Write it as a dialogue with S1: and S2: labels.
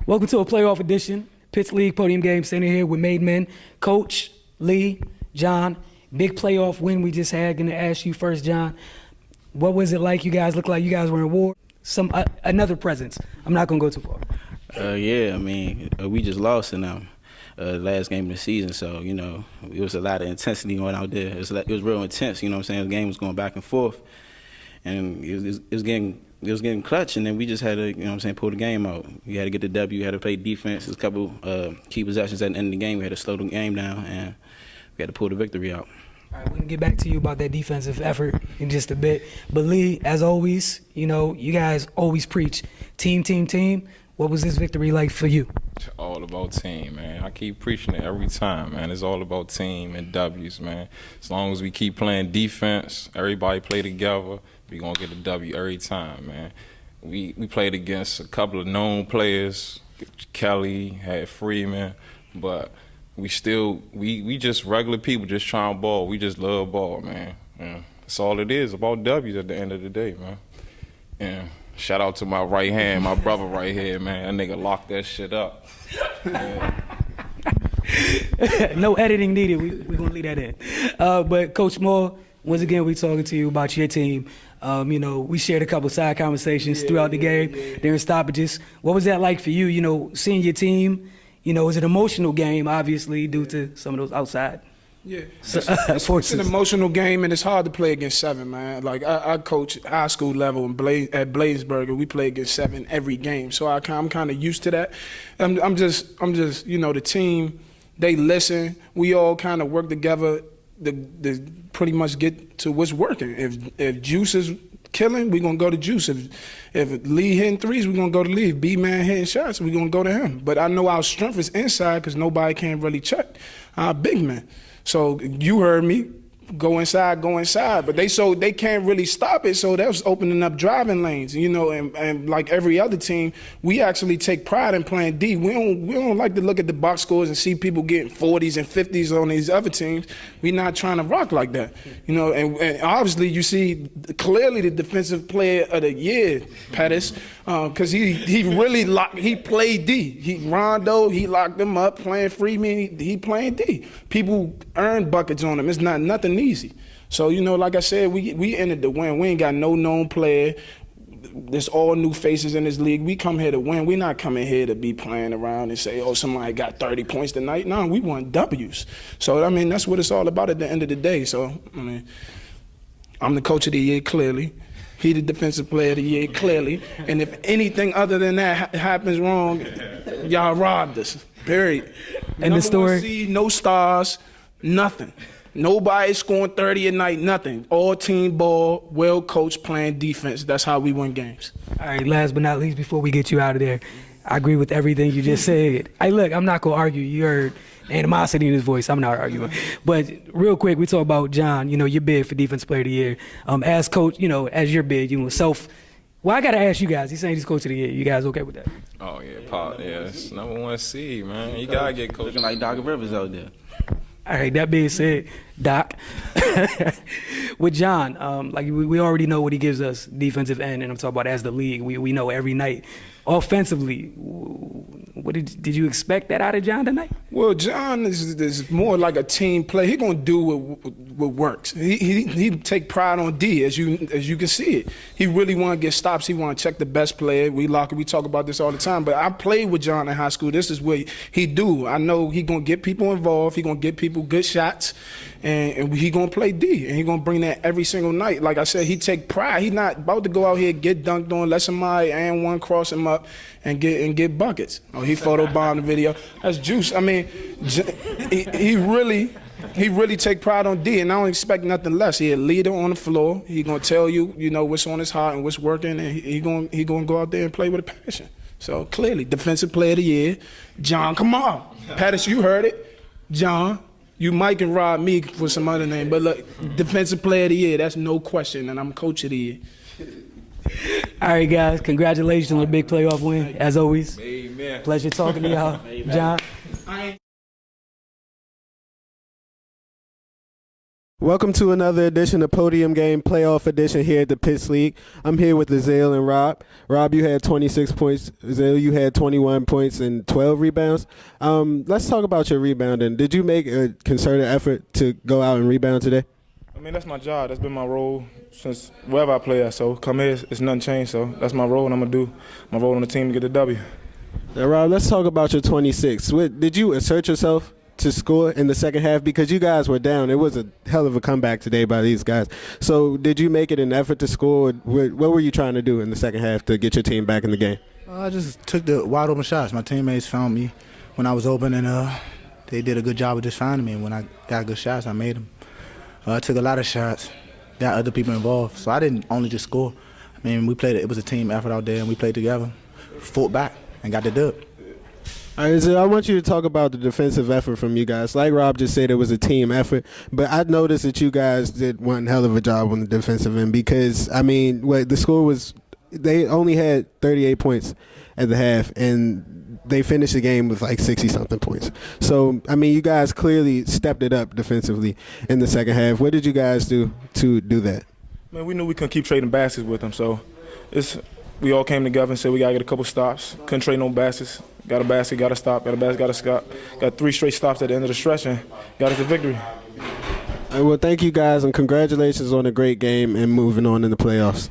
S1: Welcome to a playoff edition. Pitts League Podium Game Center here with Made Men. Coach, Lee, John, big playoff win we just had. Going to ask you first, John. What was it like? You guys look like you guys were in war. Another presence. I'm not going to go too far.
S2: Yeah, I mean, we just lost in last game of the season, so, you know, it was a lot of intensity going out there. It was real intense, you know what I'm saying? The game was going back and forth, and it was getting clutch, and then we just had to, you know what I'm saying, pull the game out. We had to get the W, we had to play defense. There's a couple key possessions at the end of the game. We had to slow the game down, and we had to pull the victory out.
S1: All right, we're going to get back to you about that defensive effort in just a bit. But Lee, as always, you know, you guys always preach team, team, team. What was this victory like for you?
S3: It's all about team, man. I keep preaching it every time, man. It's all about team and W's, man. As long as we keep playing defense, everybody play together, we going to get a W every time, man. We played against a couple of known players. Kelly, had Freeman, but we just regular people just trying ball. We just love ball, man. Yeah. That's all it is, about W's at the end of the day, man. Yeah. Shout out to my right hand, my brother right here, man. That nigga locked that shit up. Yeah.
S1: No editing needed. We're going to leave that in. But Coach Moore, once again, we talking to you about your team. You know, we shared a couple side conversations throughout the game during stoppages. What was that like for you, you know, seeing your team? You know, it was an emotional game, obviously, due to some of those outside
S4: it's an emotional game, and it's hard to play against 7, man. Like, I coach high school level at Bladensburg, and we play against 7 every game. So I'm kind of used to that. I'm just, you know, the team, they listen. We all kind of work together to pretty much get to what's working. If Juice is killing, we're going to go to Juice. If Lee hitting threes, we're going to go to Lee. If B-Man hitting shots, we're going to go to him. But I know our strength is inside because nobody can really check our big man. So you heard me, go inside, but they can't really stop it, so that was opening up driving lanes, you know, and like every other team, we actually take pride in playing D. We don't like to look at the box scores and see people getting 40s and 50s on these other teams. We're not trying to rock like that, you know, and obviously you see clearly the defensive player of the year, Pettis, because he really he played D. Rondo, he locked him up, playing Freeman, he playing D. People earn buckets on him. It's not nothing easy. So, you know, like I said, we entered the win. We ain't got no known player. There's all new faces in this league. We come here to win. We're not coming here to be playing around and say, oh, somebody got 30 points tonight. No, we want W's. So, I mean, that's what it's all about at the end of the day. So, I mean, I'm the coach of the year, clearly. He the defensive player of the year, clearly. And if anything other than that happens wrong, y'all robbed us, period.
S1: And the story?
S4: Seed, no stars, nothing. Nobody scoring 30 a night, nothing. All team ball, well coached, playing defense. That's how we win games.
S1: All right, last but not least, before we get you out of there, I agree with everything you just said. Hey, look, I'm not going to argue. You heard animosity in his voice. I'm not arguing. But real quick, we talk about John, you know, your bid for Defensive Player of the Year. As coach, you know, as your bid, you know, well, I got to ask you guys. He's saying he's coach of the year. You guys okay with that?
S3: Oh, yeah, Pop. Yeah, it's number 1 seed, man. You got to get coached.
S2: Looking like Doc Rivers out there.
S1: All right, that being said, Doc, with John, like we already know what he gives us defensive end, and I'm talking about as the league. We know every night. Offensively, what did you expect that out of John tonight?
S4: Well, John is more like a team player. He gonna do what works. He take pride on D, as you can see it. He really want to get stops. He want to check the best player. We talk about this all the time. But I played with John in high school. This is what he do. I know he gonna get people involved. He gonna get people good shots, and he gonna play D, and he gonna bring that every single night. Like I said, he take pride. He not about to go out here get dunked on, let somebody and one cross him up and get buckets. Oh, he photobombed the video. That's Juice. I mean, he really take pride on D, and I don't expect nothing less. He a leader on the floor. He gonna tell you, you know, what's on his heart and what's working, and he gonna go out there and play with a passion. So clearly, Defensive Player of the Year, John. Come on, Pettis, you heard it, John. You might can rob me for some other name, but look, Defensive Player of the Year, that's no question, and I'm Coach of the Year.
S1: All right, guys, congratulations on a big playoff win, as always.
S3: Amen.
S1: Pleasure talking to y'all. John.
S5: Welcome to another edition of Podium Game Playoff Edition here at the Pitts League. I'm here with Azale and Rob. Rob, you had 26 points. Azale, you had 21 points and 12 rebounds. Let's talk about your rebounding. Did you make a concerted effort to go out and rebound today?
S6: I mean, that's my job. That's been my role since wherever I play at. So come here, it's nothing changed. So that's my role, and I'm going to do my role on the team to get the W.
S5: Now, Rob, let's talk about your 26. Did you assert yourself to score in the second half? Because you guys were down. It was a hell of a comeback today by these guys. So did you make it an effort to score? What were you trying to do in the second half to get your team back in the game?
S7: I just took the wide open shots. My teammates found me when I was open, and they did a good job of just finding me. And when I got good shots, I made them. I took a lot of shots, got other people involved. So I didn't only just score. I mean, it was a team effort out there, and we played together, fought back, and got the dub.
S5: All right, so I want you to talk about the defensive effort from you guys. Like Rob just said, it was a team effort, but I noticed that you guys did one hell of a job on the defensive end because, I mean, the score was they only had 38 points at the half, and they finished the game with like 60-something points. So, I mean, you guys clearly stepped it up defensively in the second half. What did you guys do to do that?
S6: Man, we knew we couldn't keep trading baskets with them, so we all came together and said we got to get a couple stops. Couldn't trade no baskets. Got a basket, got a stop, got a basket, got a stop. Got 3 straight stops at the end of the stretch and got us a victory.
S5: All right, well, thank you guys, and congratulations on a great game and moving on in the playoffs.